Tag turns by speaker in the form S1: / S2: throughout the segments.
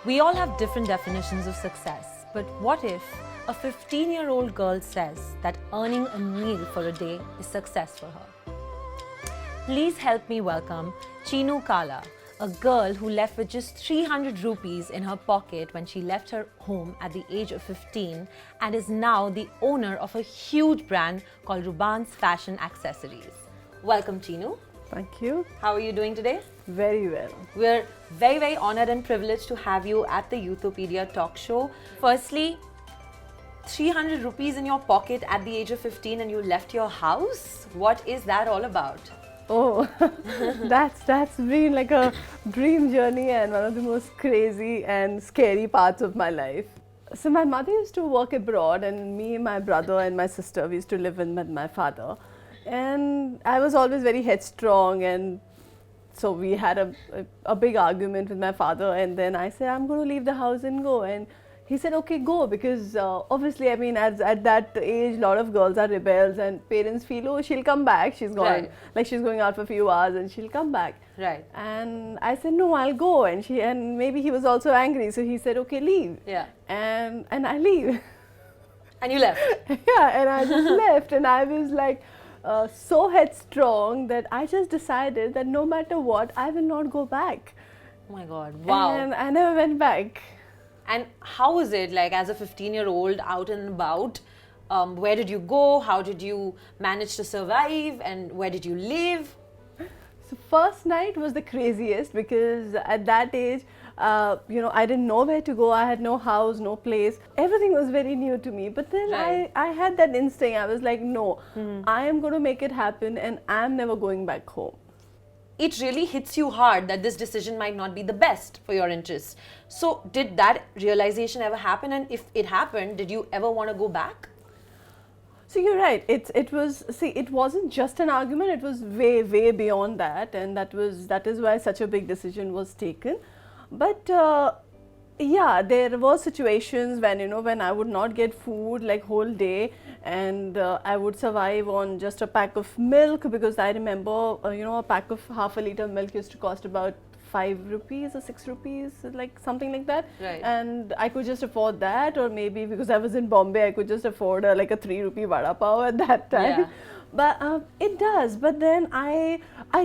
S1: We all have different definitions of success, but what if a 15-year-old girl says that earning a meal for a day is success for her? Please help me welcome Chinu Kala, a girl who left with just 300 rupees in her pocket when she left her home at the age of 15 and is now the owner of a huge brand called Ruban's Fashion Accessories. Welcome, Chinu.
S2: Thank you.
S1: How are you doing today?
S2: Very well.
S1: We're very, very honored and privileged to have you at the Youthopedia talk show. Firstly, 300 rupees in your pocket at the age of 15 and you left your house? What is that all about?
S2: Oh, that's been like a dream journey and one of the most crazy and scary parts of my life. So my mother used to work abroad and me, my brother and my sister, we used to live with my father. And I was always very headstrong, and so we had a big argument with my father, and then I said, I'm going to leave the house and go. And he said, okay, go, because obviously, I mean, at that age, a lot of girls are rebels and parents feel, oh, she'll come back. She's gone,
S1: Right.
S2: like she's going out for a few hours and she'll come back.
S1: Right.
S2: And I said, no, I'll go. And maybe he was also angry. So he said, okay, leave.
S1: Yeah.
S2: And I leave.
S1: And you left.
S2: Yeah, and I just left, and I was like so headstrong that I just decided that no matter what, I will not go back.
S1: Oh my God. Wow.
S2: And I never went back.
S1: And how was it like as a 15-year-old out and about? Where did you go? How did you manage to survive? And where did you live?
S2: So first night was the craziest because at that age, I didn't know where to go. I had no house, no place. Everything was very new to me. But then
S1: Right.
S2: I had that instinct. I was like, no, I am going to make it happen and I'm never going back home.
S1: It really hits you hard that this decision might not be the best for your interests. So did that realization ever happen? And if it happened, did you ever want to go back?
S2: So you're right. It wasn't just an argument. It was way beyond that, and that is why such a big decision was taken. But yeah, there were situations when I would not get food like whole day, and I would survive on just a pack of milk, because I remember a pack of half a liter milk used to cost about 5 rupees or 6 rupees, like something like that.
S1: Right.
S2: And I could just afford that, or maybe because I was in Bombay, I could just afford like a 3 rupee vada pav at that time.
S1: Yeah.
S2: But it does. But then I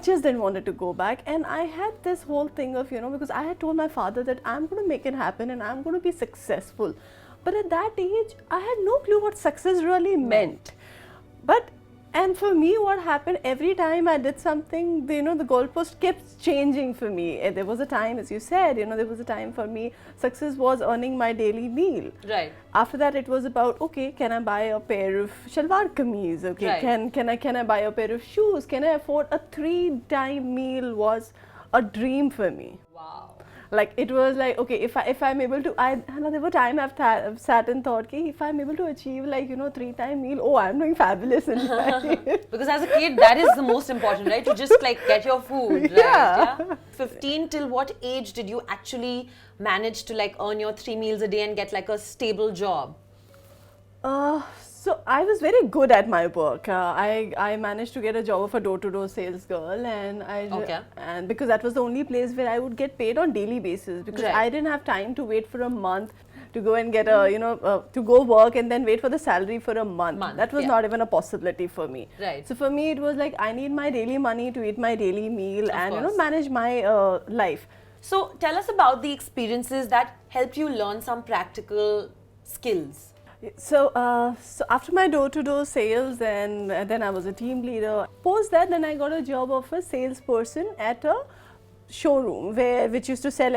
S2: just didn't want it to go back, and I had this whole thing of because I had told my father that I'm going to make it happen and I'm going to be successful. But at that age, I had no clue what success really meant. And for me, what happened, every time I did something, the goalpost kept changing for me. There was a time, as you said, there was a time for me, success was earning my daily meal.
S1: Right.
S2: After that, it was about, okay, can I buy a pair of shalwar kameez? Okay,
S1: Right.
S2: can I buy a pair of shoes? Can I afford a 3-time meal? Was a dream for me.
S1: Wow.
S2: Like it was like, okay, if I'm able to, there were times I've sat and thought, okay, if I'm able to achieve 3-time meal, oh, I'm doing fabulous in life.
S1: Because as a kid, that is the most important, right? To just like get your food, right?
S2: Yeah.
S1: 15 till what age did you actually manage to like earn your 3 meals a day and get like a stable job?
S2: So I was very good at my work. I managed to get a job of a door-to-door sales girl, and and because that was the only place where I would get paid on daily basis, because
S1: Right.
S2: I didn't have time to wait for a month to go and get to go work and then wait for the salary for a month. That was
S1: yeah.
S2: not even a possibility for me.
S1: Right.
S2: So for me, it was like I need my daily money to eat my daily meal and
S1: course.
S2: manage my life.
S1: So tell us about the experiences that helped you learn some practical skills.
S2: So after my door-to-door sales, and then I was a team leader. Post that, then I got a job of a salesperson at a showroom which used to sell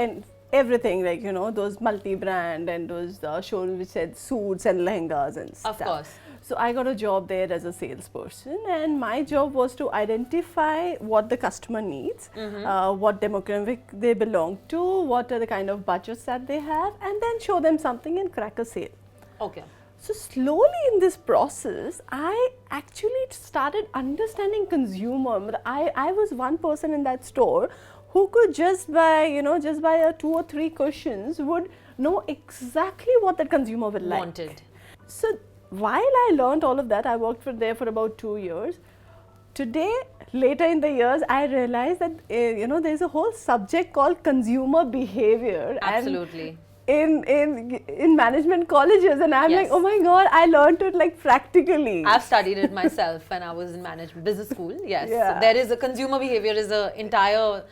S2: everything, like those multi-brand and those showrooms which said suits and lehengas and stuff.
S1: Of course.
S2: So I got a job there as a salesperson, and my job was to identify what the customer needs, what demographic they belong to, what are the kind of budgets that they have, and then show them something and crack a sale.
S1: Okay.
S2: So slowly in this process, I actually started understanding consumer. I was one person in that store who could just buy a 2 or 3 cushions, would know exactly what the consumer would like.
S1: Wanted.
S2: So while I learned all of that, I worked there for about 2 years. Today, later in the years, I realized that there's a whole subject called consumer behavior.
S1: Absolutely.
S2: And in management colleges, and I'm
S1: Yes.
S2: like, oh my god, I learned it like practically.
S1: I've studied it myself when I was in management business school. Yes,
S2: Yeah.
S1: so there is a consumer behavior is a entire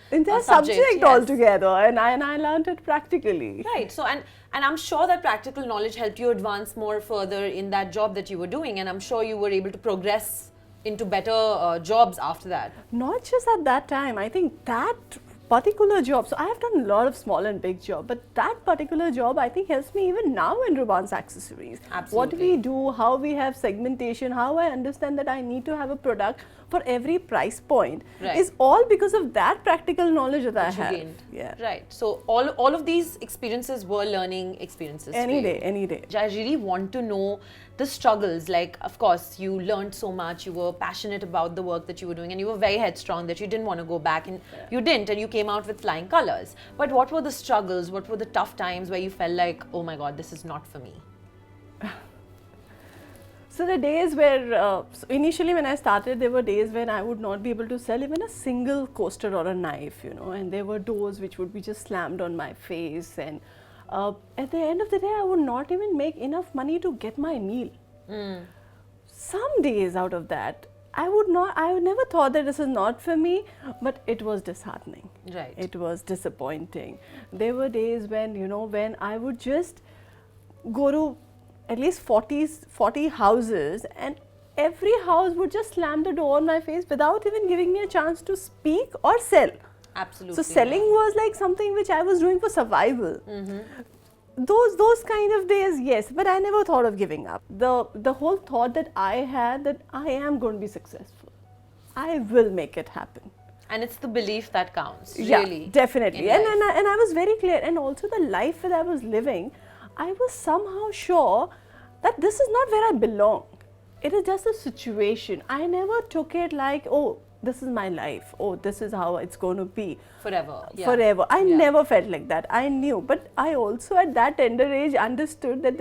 S2: subject
S1: yes.
S2: altogether, and I learned it practically.
S1: Right. So and I'm sure that practical knowledge helped you advance more further in that job that you were doing, and I'm sure you were able to progress into better jobs after that.
S2: Not just at that time. I think that particular job, so I have done a lot of small and big jobs, but that particular job I think helps me even now in Ruban's Accessories.
S1: Absolutely.
S2: What we do, how we have segmentation, how I understand that I need to have a product for every price point
S1: Right.
S2: is all because of that practical knowledge that I
S1: Which you
S2: have.
S1: gained.
S2: Yeah.
S1: Right. So all of these experiences were learning experiences. for
S2: Any
S1: you.
S2: day, any day.
S1: I really want to know the struggles. Like, of course, you learned so much, you were passionate about the work that you were doing, and you were very headstrong that you didn't want to go back, and you didn't, and you came out with flying colors. But what were the struggles? What were the tough times where you felt like, oh my God, this is not for me?
S2: So the days where, so initially when I started, there were days when I would not be able to sell even a single coaster or a knife, and there were doors which would be just slammed on my face, and at the end of the day, I would not even make enough money to get my meal. Some days out of that, I would never thought that this is not for me, but it was disheartening.
S1: Right.
S2: It was disappointing. There were days when, when I would just go to at least 40 houses, and every house would just slam the door on my face without even giving me a chance to speak or sell.
S1: Absolutely.
S2: So selling was like something which I was doing for survival. Those kind of days, yes, but I never thought of giving up. The whole thought that I had that I am going to be successful. I will make it happen.
S1: And it's the belief that counts,
S2: Yeah,
S1: really.
S2: definitely.
S1: in
S2: And,
S1: life.
S2: and I was very clear. And also the life that I was living, I was somehow sure that this is not where I belong. It is just a situation. I never took it like, oh, this is my life. Oh, this is how it's going to be.
S1: Forever. Yeah.
S2: Forever. I
S1: Yeah.
S2: never felt like that. I knew. But I also at that tender age understood that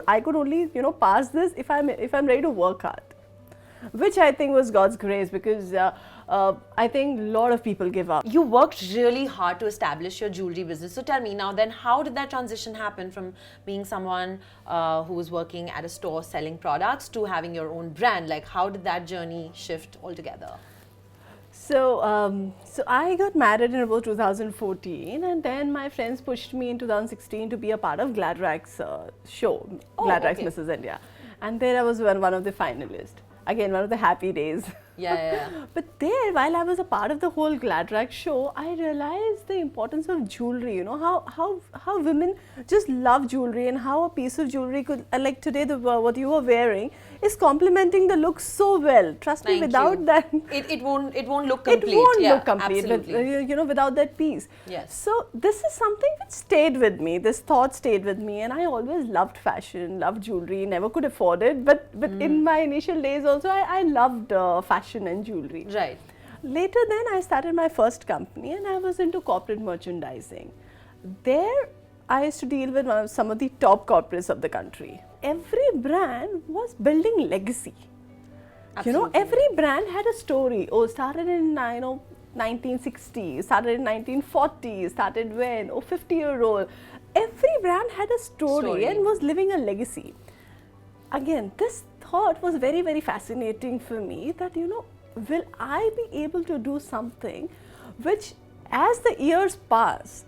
S2: I could only, pass this if I'm ready to work hard. Which I think was God's grace, because I think a lot of people give up.
S1: You worked really hard to establish your jewelry business. So tell me now, then, how did that transition happen from being someone who was working at a store selling products to having your own brand? Like, how did that journey shift altogether?
S2: So, so I got married in about 2014, and then my friends pushed me in 2016 to be a part of Gladrag's show,
S1: Oh,
S2: Gladrag's
S1: okay.
S2: Mrs. India, and there I was one of the finalists. Again, one of the happy days.
S1: Yeah.
S2: But there, while I was a part of the whole Gladrag show, I realized the importance of jewelry. How women just love jewelry, and how a piece of jewelry could, like today, what you are wearing is complementing the look so well. Trust me,
S1: Thank
S2: without
S1: you.
S2: that,
S1: It won't look complete.
S2: it won't
S1: Yeah,
S2: look complete,
S1: absolutely.
S2: without that piece.
S1: Yes.
S2: So this is something which stayed with me. This thought stayed with me, and I always loved fashion, loved jewelry. Never could afford it, but in my initial days also, I loved fashion and jewelry.
S1: Right.
S2: Later, then I started my first company, and I was into corporate merchandising. There, I used to deal with some of the top corporates of the country. Every brand was building legacy.
S1: Absolutely.
S2: Every brand had a story. Oh, started in 1960, started in 1940, started when? Oh, 50-year-old. Every brand had a story and was living a legacy. Again, this thought was very, very fascinating for me that, will I be able to do something which, as the years pass,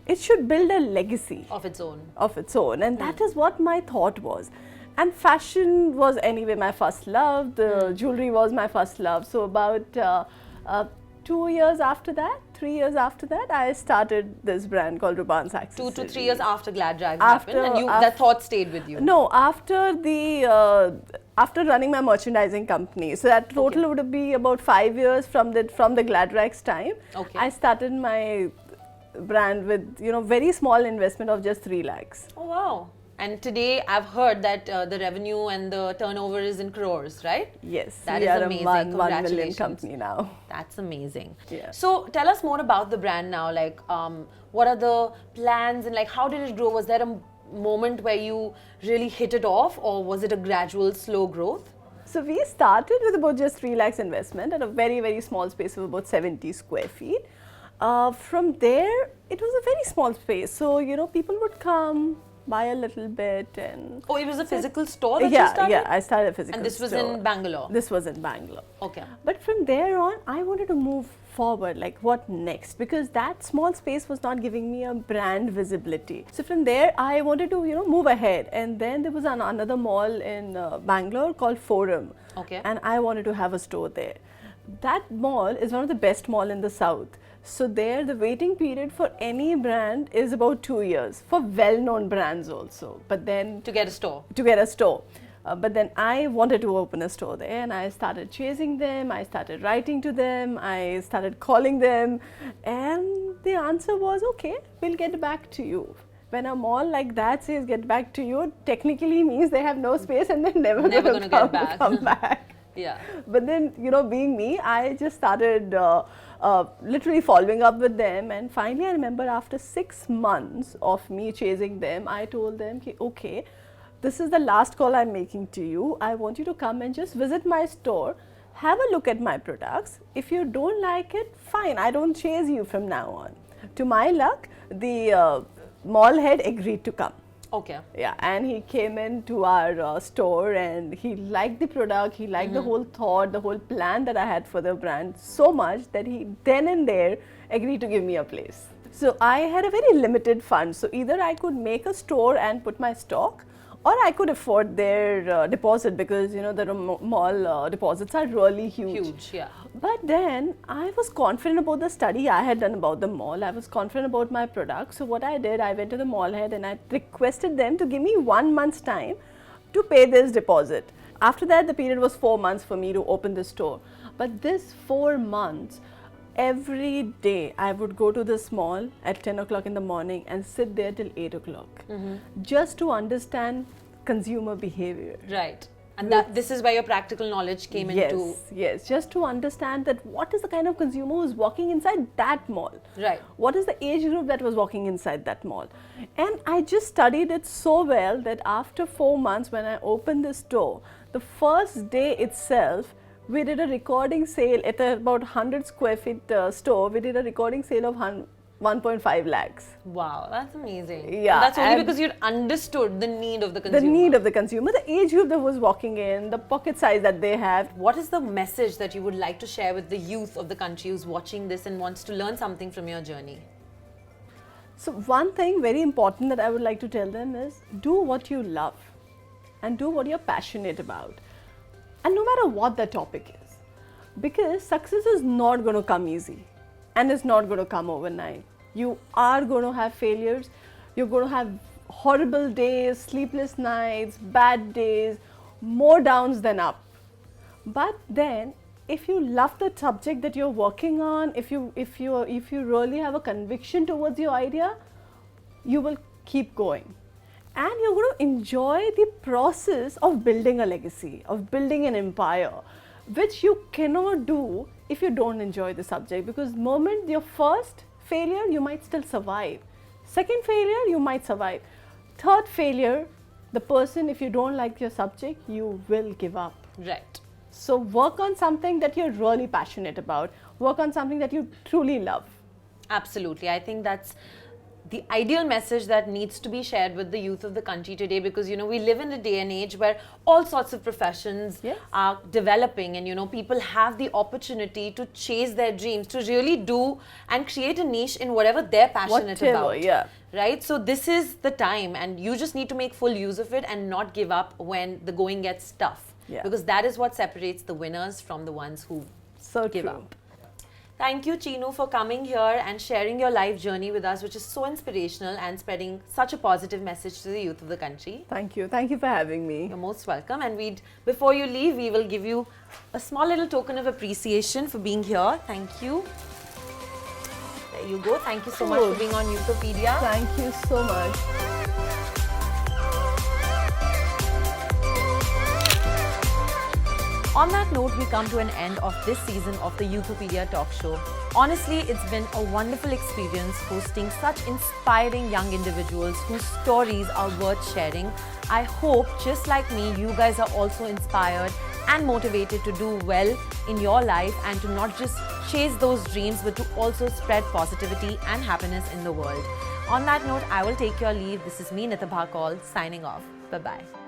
S2: it should build a legacy
S1: Of its own.
S2: and that is what my thought was. And fashion was anyway my first love, the jewelry was my first love. So about 3 years after that, I started this brand called Ruban's Accessories.
S1: 2 to 3 years after Gladrag
S2: After-
S1: happened, and that thought stayed with you.
S2: No, after running my merchandising company. So that total would be about 5 years from the Gladrag's time.
S1: Okay.
S2: I started my brand with very small investment of just 3 lakhs.
S1: Oh wow. And today I've heard that the revenue and the turnover is in crores, right?
S2: Yes,
S1: That
S2: we
S1: is
S2: are
S1: amazing.
S2: a 1 million
S1: Congratulations.
S2: company now.
S1: That's amazing.
S2: Yeah.
S1: So tell us more about the brand now. Like, what are the plans and like how did it grow? Was there a moment where you really hit it off, or was it a gradual, slow growth?
S2: So we started with about just 3 lakhs investment at a very, very small space of about 70 square feet. From there, it was a very small space. So, people would come, buy a little bit and...
S1: Oh, it was a physical store that you started?
S2: Yeah, I started a physical store.
S1: And this was in Bangalore?
S2: This was in Bangalore.
S1: Okay.
S2: But from there on, I wanted to move forward, like what next? Because that small space was not giving me a brand visibility. So from there, I wanted to, move ahead. And then there was another mall in Bangalore called Forum.
S1: Okay.
S2: And I wanted to have a store there. That mall is one of the best mall in the south. So there, the waiting period for any brand is about 2 years for well-known brands also. But then
S1: to get a store.
S2: But then I wanted to open a store there, and I started chasing them. I started writing to them. I started calling them, and the answer was, okay, we'll get back to you. When a mall like that says get back to you, technically means they have no space and they're never going to come back.
S1: Yeah.
S2: But then, being me, I just started literally following up with them. And finally, I remember after 6 months of me chasing them, I told them, okay, this is the last call I'm making to you. I want you to come and just visit my store, have a look at my products. If you don't like it, fine, I don't chase you from now on. To my luck, the mall head agreed to come.
S1: Okay.
S2: Yeah, and he came into our store and he liked the product, he liked the whole thought, the whole plan that I had for the brand so much that he then and there agreed to give me a place. So I had a very limited fund. So either I could make a store and put my stock, or I could afford their deposit because, the mall deposits are really huge.
S1: Huge, yeah.
S2: But then I was confident about the study I had done about the mall. I was confident about my product. So what I did, I went to the mall head and I requested them to give me 1 month's time to pay this deposit. After that, the period was 4 months for me to open the store. But this 4 months, every day I would go to this mall at 10 o'clock in the morning and sit there till 8 o'clock just to understand consumer behavior.
S1: Right. And this is where your practical knowledge came into.
S2: Yes, just to understand that what is the kind of consumer who's walking inside that mall.
S1: Right.
S2: What is the age group that was walking inside that mall. And I just studied it so well that after 4 months when I opened the store, the first day itself, we did a recording sale at about 100 square feet store. We did a recording sale of 1.5 lakhs.
S1: Wow, that's amazing.
S2: Yeah.
S1: And that's only because you understood the need of the consumer.
S2: The need of the consumer, the age group that was walking in, the pocket size that they have.
S1: What is the message that you would like to share with the youth of the country who's watching this and wants to learn something from your journey?
S2: So one thing very important that I would like to tell them is do what you love and do what you're passionate about. And no matter what the topic is, because success is not going to come easy and it's not going to come overnight. You are going to have failures, you're going to have horrible days, sleepless nights, bad days, more downs than up. But then if you love the subject that you're working on, if you really have a conviction towards your idea, you will keep going. And you're going to enjoy the process of building a legacy, of building an empire, which you cannot do if you don't enjoy the subject. Because the moment your first failure, you might still survive. Second failure, you might survive. Third failure, the person, if you don't like your subject, you will give up.
S1: Right.
S2: So work on something that you're really passionate about. Work on something that you truly love.
S1: Absolutely. I think that's the ideal message that needs to be shared with the youth of the country today, because we live in a day and age where all sorts of professions are developing, and people have the opportunity to chase their dreams, to really do and create a niche in whatever they're passionate about.
S2: Yeah.
S1: Right? So this is the time, and you just need to make full use of it and not give up when the going gets tough.
S2: Yeah.
S1: Because that is what separates the winners from the ones who give up. Thank you, Chinu, for coming here and sharing your life journey with us, which is so inspirational and spreading such a positive message to the youth of the country.
S2: Thank you. Thank you for having me.
S1: You're most welcome. And before you leave, we will give you a small little token of appreciation for being here. Thank you. There you go. Thank you so much for being on Youthopedia.
S2: Thank you so much.
S1: On that note, we come to an end of this season of the Youthopedia talk show. Honestly, it's been a wonderful experience hosting such inspiring young individuals whose stories are worth sharing. I hope, just like me, you guys are also inspired and motivated to do well in your life and to not just chase those dreams but to also spread positivity and happiness in the world. On that note, I will take your leave. This is me, Nitibha Kaul, signing off. Bye-bye.